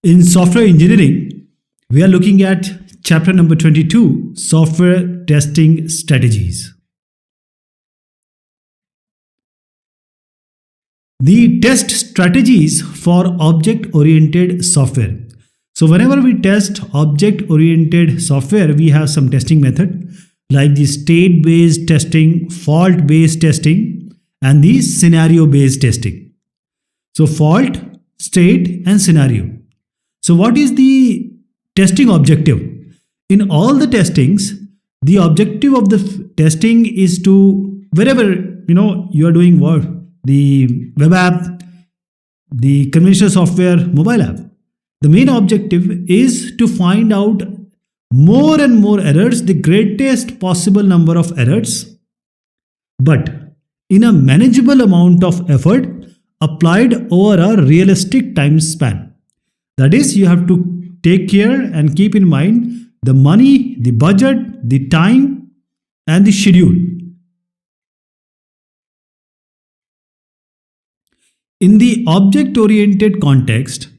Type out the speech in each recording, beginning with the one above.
In software engineering, we are looking at chapter number 22, software testing strategies. The test strategies for object-oriented software. So whenever we test object-oriented software, we have some testing method like the state-based testing, fault-based testing, and the scenario-based testing. So fault, state, and scenario. So what is the testing objective? In all the testings, the objective of the testing is to, wherever you are doing work, the web app, the conventional software, mobile app, the main objective is to find out more and more errors, the greatest possible number of errors, but in a manageable amount of effort applied over a realistic time span. That is, you have to take care and keep in mind the money, the budget, the time, and the schedule. In the object-oriented context,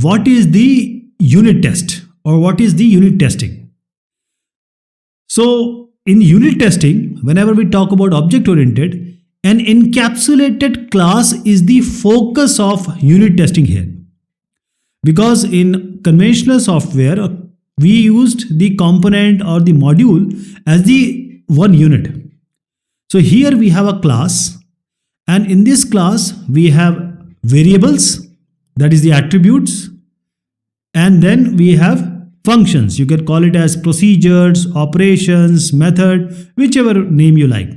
what is the unit test or what is the unit testing? So, in unit testing, whenever we talk about object-oriented, an encapsulated class is the focus of unit testing here. Because in conventional software, we used the component or the module as the one unit. So here we have a class, and in this class we have variables, that is the attributes, and then we have functions. You can call it as procedures, operations, method, whichever name you like.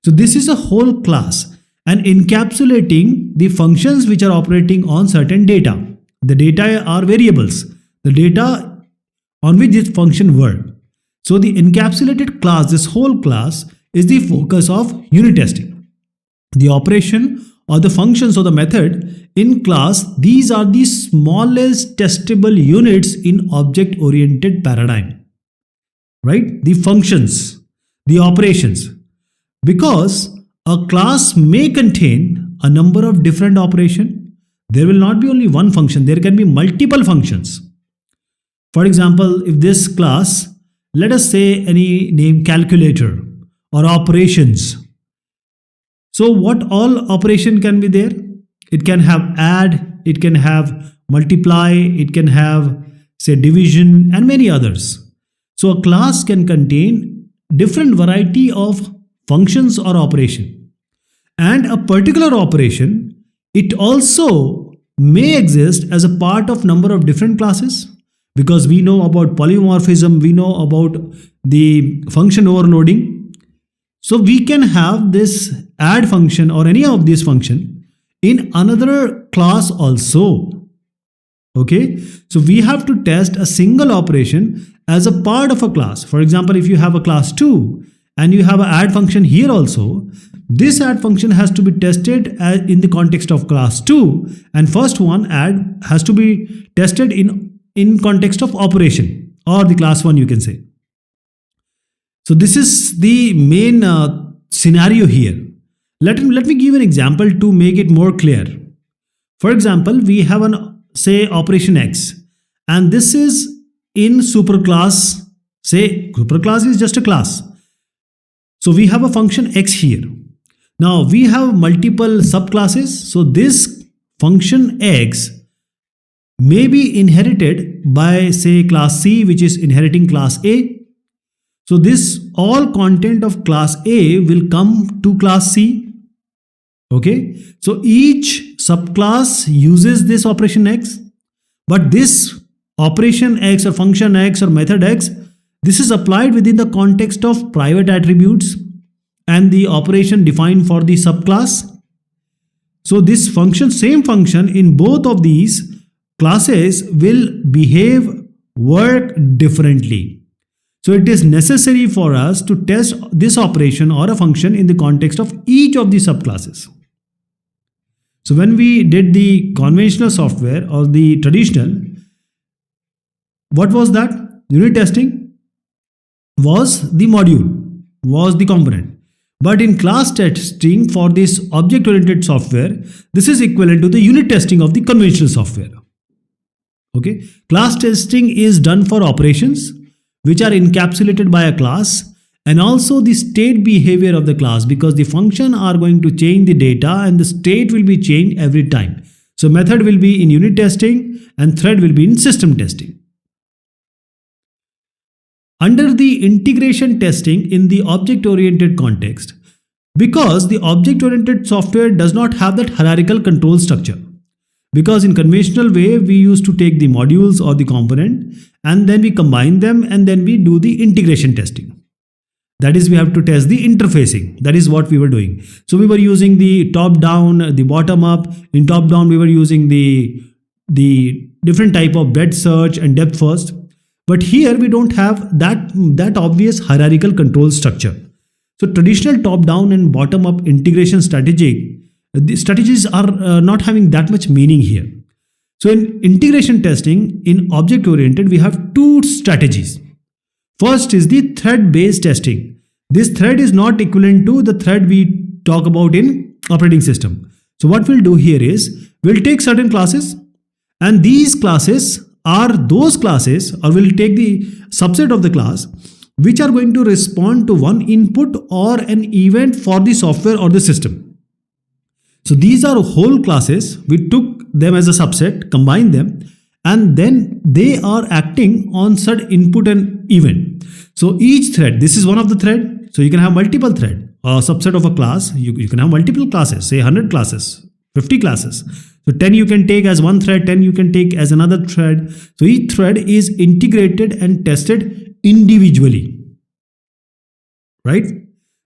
So this is a whole class and encapsulating the functions which are operating on certain data. The data are variables, the data on which this function work. So the encapsulated class, this whole class, is the focus of unit testing. The operation or the functions or the method in class, these are the smallest testable units in object-oriented paradigm. Right? The functions, the operations. Because a class may contain a number of different operations, there will not be only one function, there can be multiple functions. For example, if this class, let us say any name calculator or operations. So what all operation can be there? It can have add, it can have multiply, it can have say division and many others. So a class can contain different variety of functions or operation. And a particular operation, it also may exist as a part of number of different classes, because we know about polymorphism, we know about the function overloading. So we can have this add function or any of these function in another class also. Okay, so we have to test a single operation as a part of a class. For example, if you have a class 2 and you have an add function here also, this add function has to be tested in the context of class 2, and first one add has to be tested in context of operation or the class 1 you can say. So this is the main scenario here. Let me give an example to make it more clear. For example, we have an say operation X, and this is in superclass. Say superclass is just a class. So we have a function X here. Now we have multiple subclasses. So this function X may be inherited by say class C, which is inheriting class A. So this all content of class A will come to class C. Okay. So each subclass uses this operation X, but this operation X or function X or method X, this is applied within the context of private attributes and the operation defined for the subclass. So this function, same function in both of these classes will behave, work differently. So it is necessary for us to test this operation or a function in the context of each of the subclasses. So when we did the conventional software or the traditional, what was that? Unit testing was the module, was the component. But in class testing for this object-oriented software, this is equivalent to the unit testing of the conventional software. Okay, class testing is done for operations which are encapsulated by a class, and also the state behavior of the class, because the function are going to change the data and the state will be changed every time. So method will be in unit testing and thread will be in system testing. Under the integration testing in the object-oriented context, because the object-oriented software does not have that hierarchical control structure. Because in conventional way, we used to take the modules or the component and then we combine them and then we do the integration testing. That is, we have to test the interfacing. That is what we were doing. So we were using the top down, the bottom up. In top down, we were using the different type of breadth search and depth first. But here we don't have that obvious hierarchical control structure. So traditional top down and bottom up integration the strategies are not having that much meaning here. So in integration testing, in object oriented, we have two strategies. First is the thread based testing. This thread is not equivalent to the thread we talk about in operating system. So what we'll do here is we'll take certain classes, and these classes are those classes, or we'll take the subset of the class which are going to respond to one input or an event for the software or the system. So these are whole classes. We took them as a subset, combined them, and then they are acting on certain input and event. So each thread, this is one of the thread. So you can have multiple thread, a subset of a class. You can have multiple classes, say 100 classes, 50 classes. So 10 you can take as one thread, 10 you can take as another thread. So each thread is integrated and tested individually, right?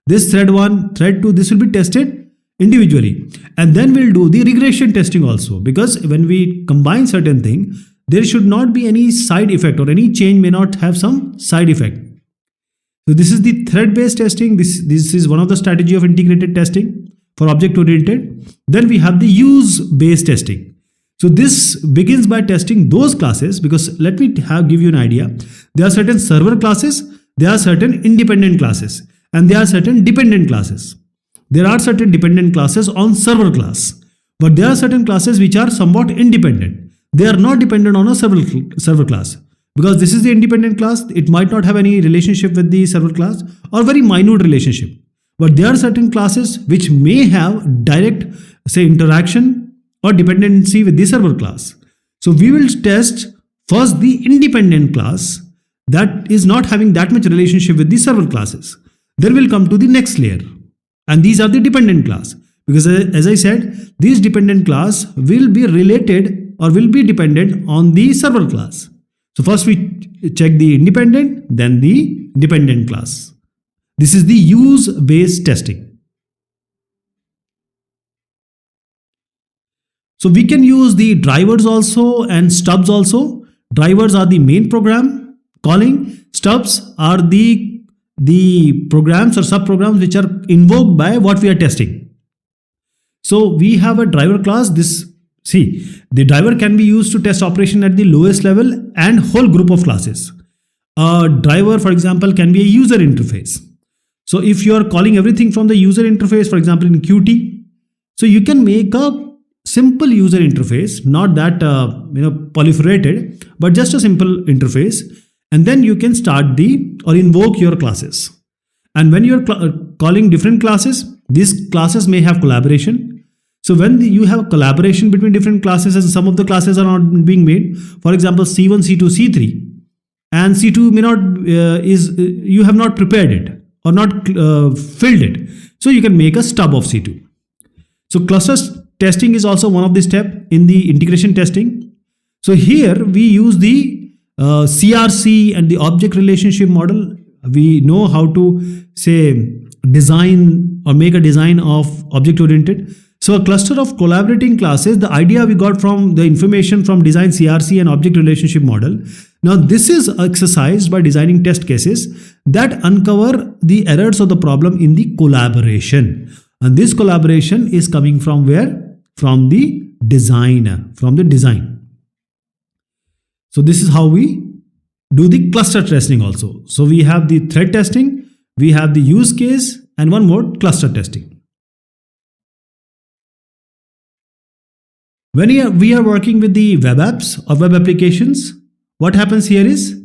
This thread 1, thread 2, this will be tested individually. And then we'll do the regression testing also, because when we combine certain thing, there should not be any side effect, or any change may not have some side effect. So this is the thread based testing. This is one of the strategy of integrated testing for object oriented. Then we have the use based testing. So this begins by testing those classes, because let me give you an idea. There are certain server classes, there are certain independent classes, and there are certain dependent classes. There are certain dependent classes on server class, but there are certain classes which are somewhat independent. They are not dependent on a server class, because this is the independent class. It might not have any relationship with the server class, or very minute relationship. But there are certain classes which may have direct, say, interaction or dependency with the server class. So we will test first the independent class that is not having that much relationship with the server classes. Then we'll come to the next layer. And these are the dependent class, because as I said, these dependent class will be related or will be dependent on the server class. So first we check the independent, then the dependent class. This is the use based testing. So we can use the drivers also and stubs also. Drivers are the main program calling. Stubs are the programs or subprograms which are invoked by what we are testing. So we have a driver class. The driver can be used to test operation at the lowest level and whole group of classes. A driver, for example, can be a user interface. So if you are calling everything from the user interface, for example, in Qt, so you can make a simple user interface, not that proliferated, but just a simple interface. And then you can start or invoke your classes. And when you're calling different classes, these classes may have collaboration. So when you have collaboration between different classes and some of the classes are not being made, for example, C1, C2, C3, and C2 may not, you have not prepared it or not filled it. So you can make a stub of C2. So cluster testing is also one of the steps in the integration testing. So here we use the CRC and the object relationship model. We know how to, say, design or make a design of object oriented. So a cluster of collaborating classes, the idea we got from the information from design CRC and object relationship model. Now this is exercised by designing test cases that uncover the errors of the problem in the collaboration. And this collaboration is coming from where? From the design. So this is how we do the cluster testing also. So we have the thread testing, we have the use case, and one more, cluster testing. When we are working with the web apps or web applications, what happens here is,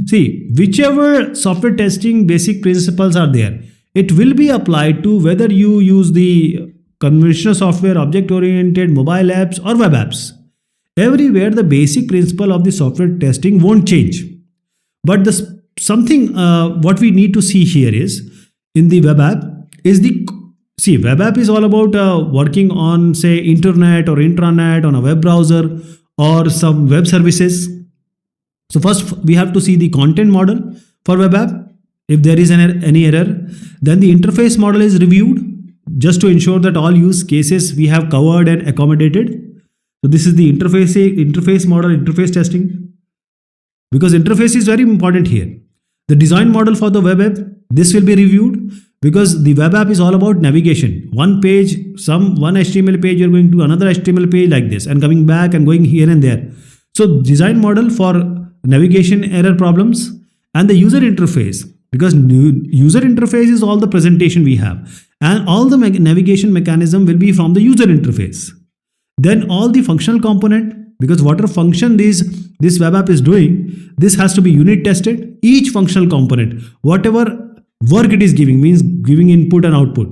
see, whichever software testing basic principles are there, it will be applied to whether you use the conventional software, object-oriented, mobile apps or web apps. Everywhere the basic principle of the software testing won't change. But something what we need to see here is, in the web app, web app is all about working on, say, internet or intranet on a web browser or some web services. So first we have to see the content model for web app. If there is any error, then the interface model is reviewed just to ensure that all use cases we have covered and accommodated. So this is the interface model, interface testing, because interface is very important here. The design model for the web app, this will be reviewed, because the web app is all about navigation. One page, one HTML page, you're going to another HTML page like this and coming back and going here and there. So design model for navigation error problems, and the user interface, because user interface is all the presentation we have, and all the navigation mechanism will be from the user interface. Then all the functional component, because whatever function this web app is doing, this has to be unit tested. Each functional component, whatever work it is giving, means giving input and output.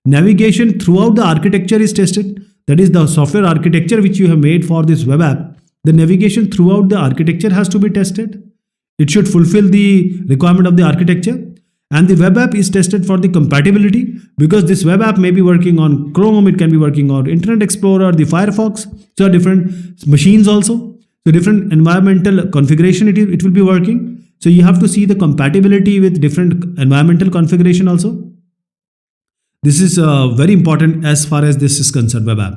Navigation throughout the architecture is tested. That is the software architecture which you have made for this web app. The navigation throughout the architecture has to be tested. It should fulfill the requirement of the architecture. And the web app is tested for the compatibility, because this web app may be working on Chrome, it can be working on Internet Explorer, the Firefox, so different machines also. So different environmental configuration it will be working. So you have to see the compatibility with different environmental configuration also. This is very important as far as this is concerned, web app.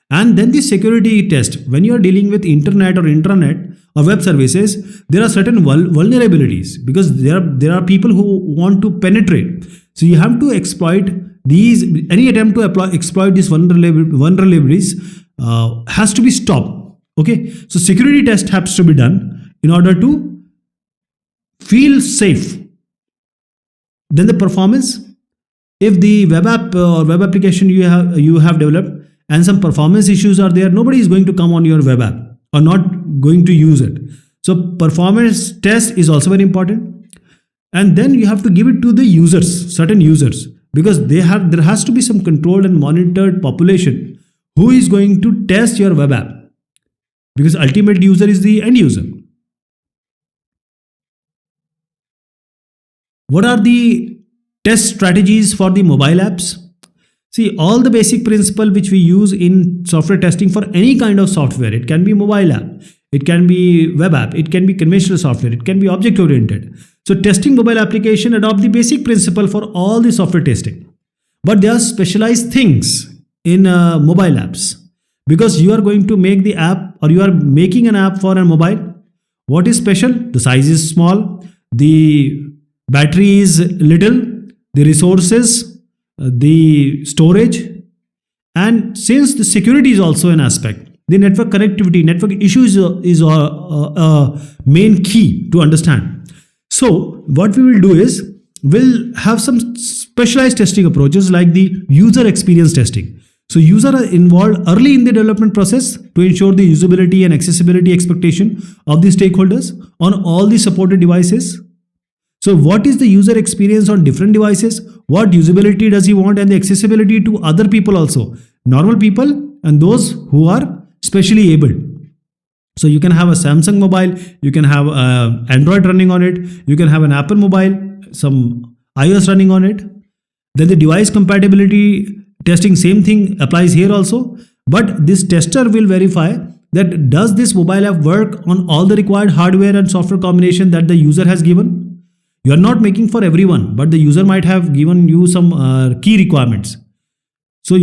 And then the security test. When you are dealing with internet or intranet or web services, there are certain vulnerabilities, because there are people who want to penetrate. So you have to exploit these. Any attempt to exploit these vulnerabilities has to be stopped. Okay, so security test has to be done in order to feel safe. Then the performance. If the web app or web application you have developed and some performance issues are there, nobody is going to come on your web app or not going to use it. So performance test is also very important. And then you have to give it to the users, certain users, because there has to be some controlled and monitored population who is going to test your web app, because ultimate user is the end user. What are the test strategies for the mobile apps? See, all the basic principle which we use in software testing for any kind of software, it can be mobile app, it can be web app, it can be conventional software, it can be object oriented. So testing mobile application adopt the basic principle for all the software testing. But there are specialized things in mobile apps, because you are going to make the app, or you are making an app for a mobile. What is special? The size is small, the battery is little, the resources, the storage, and since the security is also an aspect, the network connectivity, network issues is a main key to understand. So what we will do is, we'll have some specialized testing approaches like the user experience testing. So users are involved early in the development process to ensure the usability and accessibility expectation of the stakeholders on all the supported devices. So what is the user experience on different devices? What usability does he want, and the accessibility to other people also, normal people and those who are specially able. So you can have a Samsung mobile, you can have Android running on it, you can have an Apple mobile, some iOS running on it. Then the device compatibility testing, same thing applies here also. But this tester will verify that does this mobile app work on all the required hardware and software combination that the user has given. You are not making for everyone, but the user might have given you some key requirements. So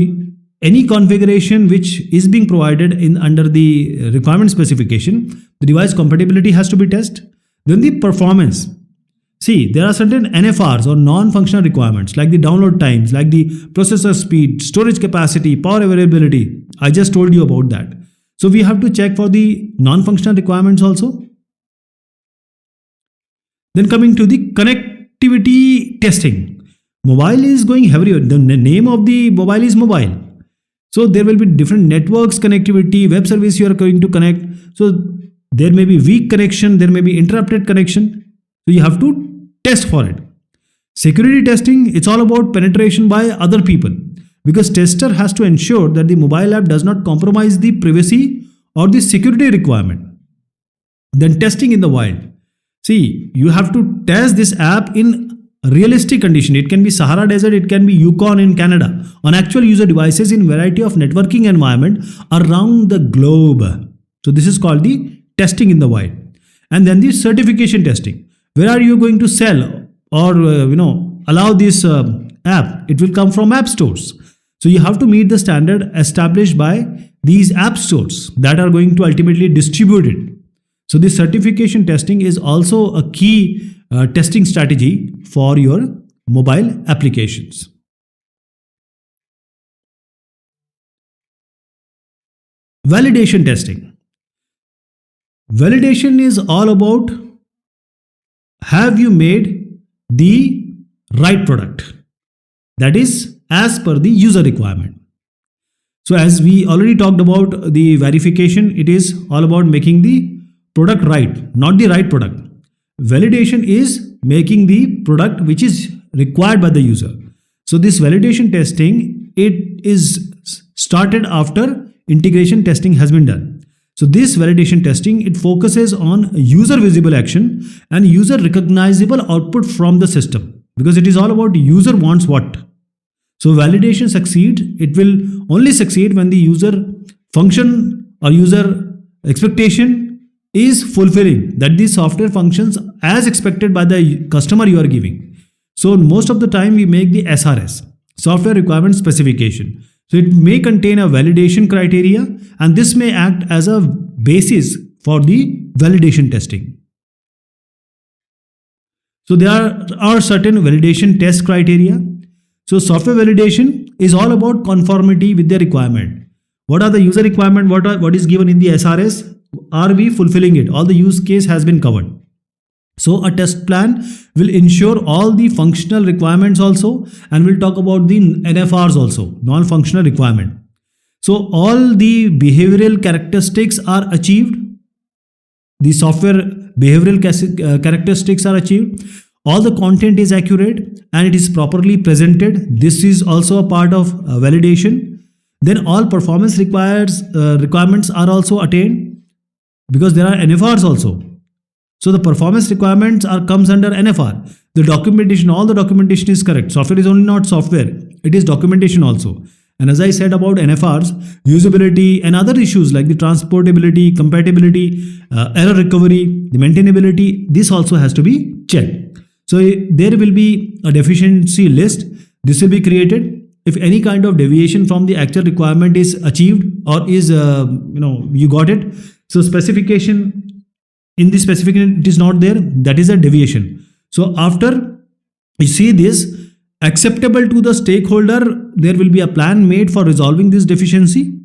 any configuration which is being provided under the requirement specification, the device compatibility has to be tested. Then the performance. See, there are certain NFRs or non-functional requirements like the download times, like the processor speed, storage capacity, power availability. I just told you about that. So we have to check for the non-functional requirements also. Then coming to the connectivity testing. Mobile is going everywhere. The name of the mobile is mobile. So there will be different networks connectivity, web service you are going to connect. So there may be weak connection, there may be interrupted connection. So you have to test for it. Security testing, it's all about penetration by other people, because tester has to ensure that the mobile app does not compromise the privacy or the security requirement. Then testing in the wild. See, you have to test this app in realistic condition. It can be Sahara Desert, it can be Yukon in Canada, on actual user devices in variety of networking environment around the globe. So this is called the testing in the wild. And then the certification testing. Where are you going to sell or allow this app? It will come from app stores. So you have to meet the standard established by these app stores that are going to ultimately distribute it. So this certification testing is also a key testing strategy for your mobile applications. Validation testing. Validation is all about, have you made the right product? That is as per the user requirement. So as we already talked about the verification, it is all about making the product right, not the right product. Validation is making the product which is required by the user. So this validation testing, it is started after integration testing has been done. So this validation testing, it focuses on user visible action and user recognizable output from the system, because it is all about user wants what. So validation succeeds, it will only succeed when the user function or user expectation is fulfilling, that the software functions as expected by the customer you are giving. So most of the time we make the SRS, software requirement specification. So it may contain a validation criteria, and this may act as a basis for the validation testing. So there are certain validation test criteria. So software validation is all about conformity with the requirement. What are the user requirement? What is given in the SRS? Are we fulfilling it? All the use case has been covered. So a test plan will ensure all the functional requirements also, and we'll talk about the NFRs also, non-functional requirement. So all the behavioral characteristics are achieved. The software behavioral characteristics are achieved. All the content is accurate and it is properly presented. This is also a part of validation. Then all performance requirements are also attained, because there are NFRs also. So the performance requirements comes under NFR. The documentation, all the documentation is correct. Software is only not software, it is documentation also. And as I said about NFRs, usability and other issues like the transportability, compatibility, error recovery, the maintainability, this also has to be checked. So there will be a deficiency list. This will be created. If any kind of deviation from the actual requirement is achieved or is, you got it. So specification, in the specification it is not there, that is a deviation. So after you see this, acceptable to the stakeholder, there will be a plan made for resolving this deficiency.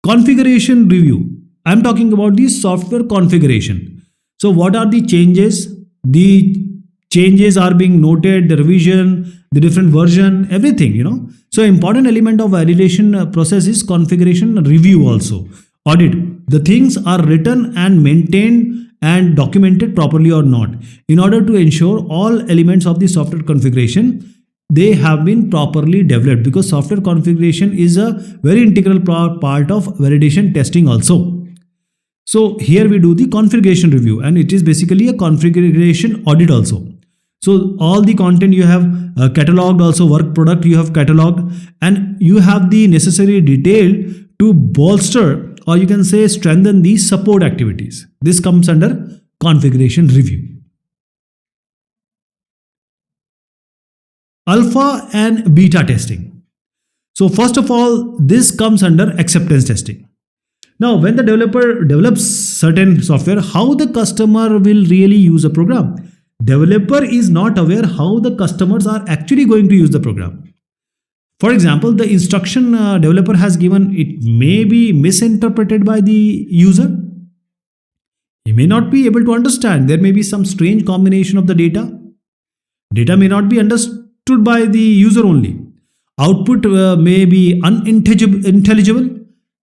Configuration review. I am talking about the software configuration. So what are the changes? The changes are being noted, the revision, the different version, everything, So important element of validation process is configuration review also. Audit. The things are written and maintained and documented properly or not, in order to ensure all elements of the software configuration, they have been properly developed, because software configuration is a very integral part of validation testing also. So here we do the configuration review, and it is basically a configuration audit also. So all the content you have cataloged, also work product you have cataloged, and you have the necessary detail to bolster, or you can say strengthen the support activities. This comes under configuration review. Alpha and beta testing. So first of all, this comes under acceptance testing. Now, when the developer develops certain software, how the customer will really use a program? Developer is not aware how the customers are actually going to use the program. For example, the instruction developer has given, it may be misinterpreted by the user. He may not be able to understand. There may be some strange combination of the data. Data may not be understood understood by the user only. Output may be unintelligible.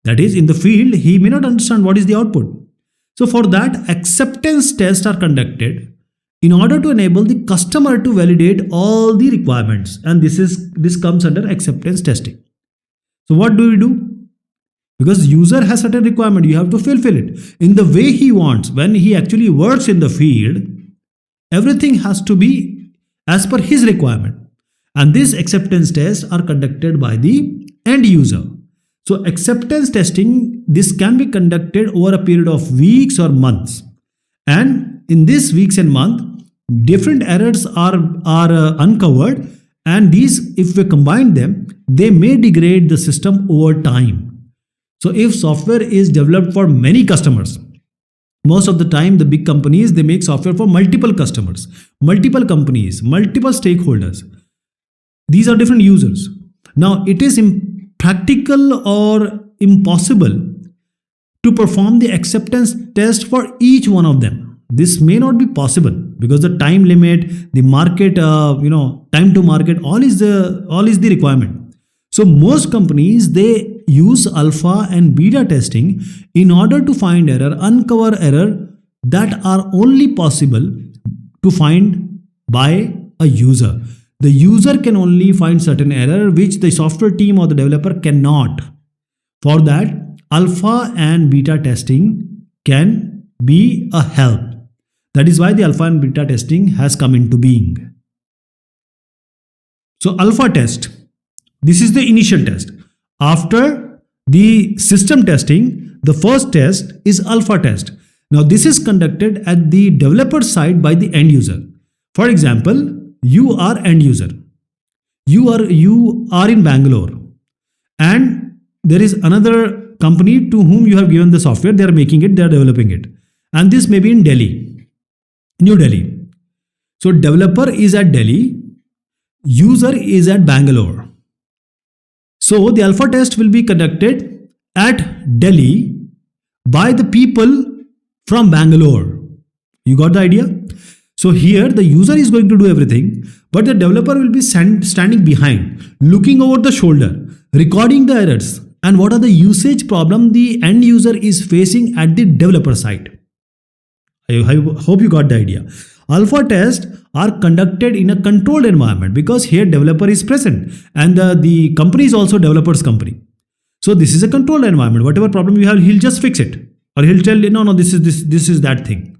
That is, in the field, he may not understand what is the output. So for that, acceptance tests are conducted in order to enable the customer to validate all the requirements. And this comes under acceptance testing. So what do we do? Because user has certain requirement, you have to fulfill it in the way he wants. When he actually works in the field, everything has to be as per his requirement. And these acceptance tests are conducted by the end user. So acceptance testing, this can be conducted over a period of weeks or months. And in these weeks and months, different errors are uncovered. And these, if we combine them, they may degrade the system over time. So if software is developed for many customers, most of the time the big companies, they make software for multiple customers, multiple companies, multiple stakeholders. These are different users. Now it is impractical or impossible to perform the acceptance test for each one of them. This may not be possible because the time limit, the market, time to market, all is the requirement. So most companies, they use alpha and beta testing in order to find error, uncover error that are only possible to find by a user. The user can only find certain error which the software team or the developer cannot. For that, alpha and beta testing can be a help. That is why the alpha and beta testing has come into being. So alpha test, this is the initial test. After the system testing, the first test is alpha test. Now this is conducted at the developer side by the end user. For example, you are end user. You are in Bangalore, and there is another company to whom you have given the software. They are making it, they are developing it, and this may be in Delhi, New Delhi. So developer is at Delhi, user is at Bangalore. So the alpha test will be conducted at Delhi by the people from Bangalore. You got the idea? So here the user is going to do everything, but the developer will be standing behind, looking over the shoulder, recording the errors and what are the usage problem the end user is facing at the developer side. I hope you got the idea. Alpha tests are conducted in a controlled environment because here developer is present and the company is also developer's company. So this is a controlled environment. Whatever problem you have, he'll just fix it, or he'll tell you, no, this is that thing.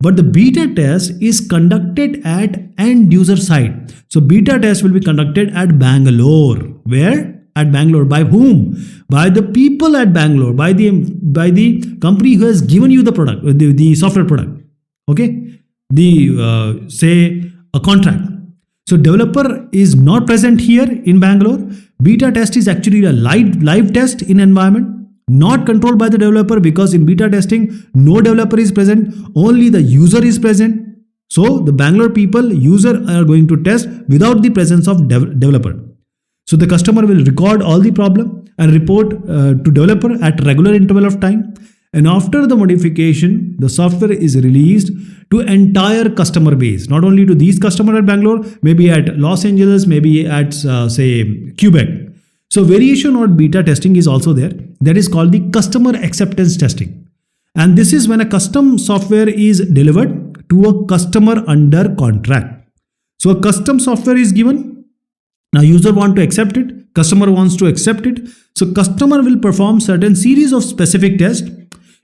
But the beta test is conducted at end user side. So beta test will be conducted at Bangalore. Where? At Bangalore. By whom? By the people at Bangalore. By the company who has given you the product, the software product. Okay? Say a contract. So developer is not present here in Bangalore. Beta test is actually a live test in environment, not controlled by the developer, because in beta testing, no developer is present, only the user is present. So the Bangalore people, user are going to test without the presence of developer. So the customer will record all the problem and report to developer at regular interval of time. And after the modification, the software is released to entire customer base, not only to these customers at Bangalore, maybe at Los Angeles, maybe at say Quebec. So variation or beta testing is also there. That is called the customer acceptance testing. And this is when a custom software is delivered to a customer under contract. So a custom software is given. Now user wants to accept it. Customer wants to accept it. So customer will perform certain series of specific tests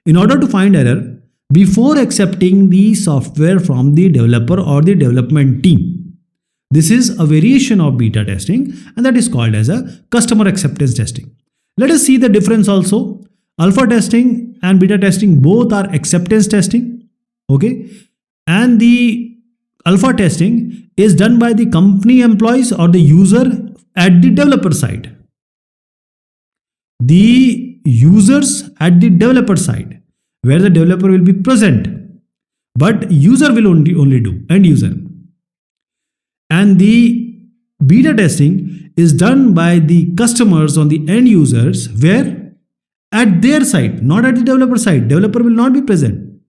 in order to find error before accepting the software from the developer or the development team. This is a variation of beta testing, and that is called as a customer acceptance testing. Let us see the difference also. Alpha testing and beta testing both are acceptance testing. Okay. And the alpha testing is done by the company employees or the user at the developer side. The users at the developer side, where the developer will be present, but user will only do, end user. And the beta testing is done by the customers on the end users, where at their side, not at the developer side. Developer will not be present.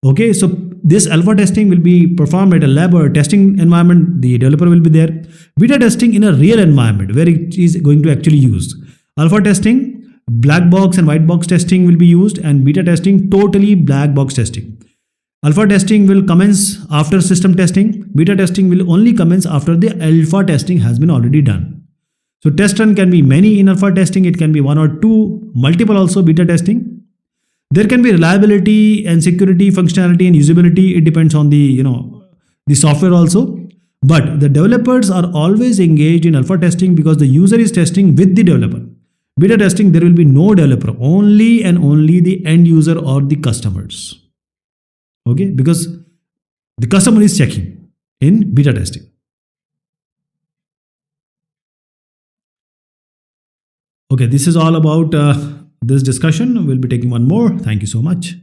Okay, so this alpha testing will be performed at a lab or a testing environment. The developer will be there. Beta testing in a real environment where it is going to actually use. Alpha testing, black box and white box testing will be used, and beta testing, totally black box testing. Alpha testing will commence after system testing. Beta testing will only commence after the alpha testing has been already done. So test run can be many in alpha testing. It can be one or two, multiple also beta testing. There can be reliability and security, functionality and usability. It depends on the software also. But the developers are always engaged in alpha testing because the user is testing with the developer. Beta testing, there will be no developer, only and only the end user or the customers. Okay, because the customer is checking in beta testing. Okay, this is all about this discussion. We'll be taking one more. Thank you so much.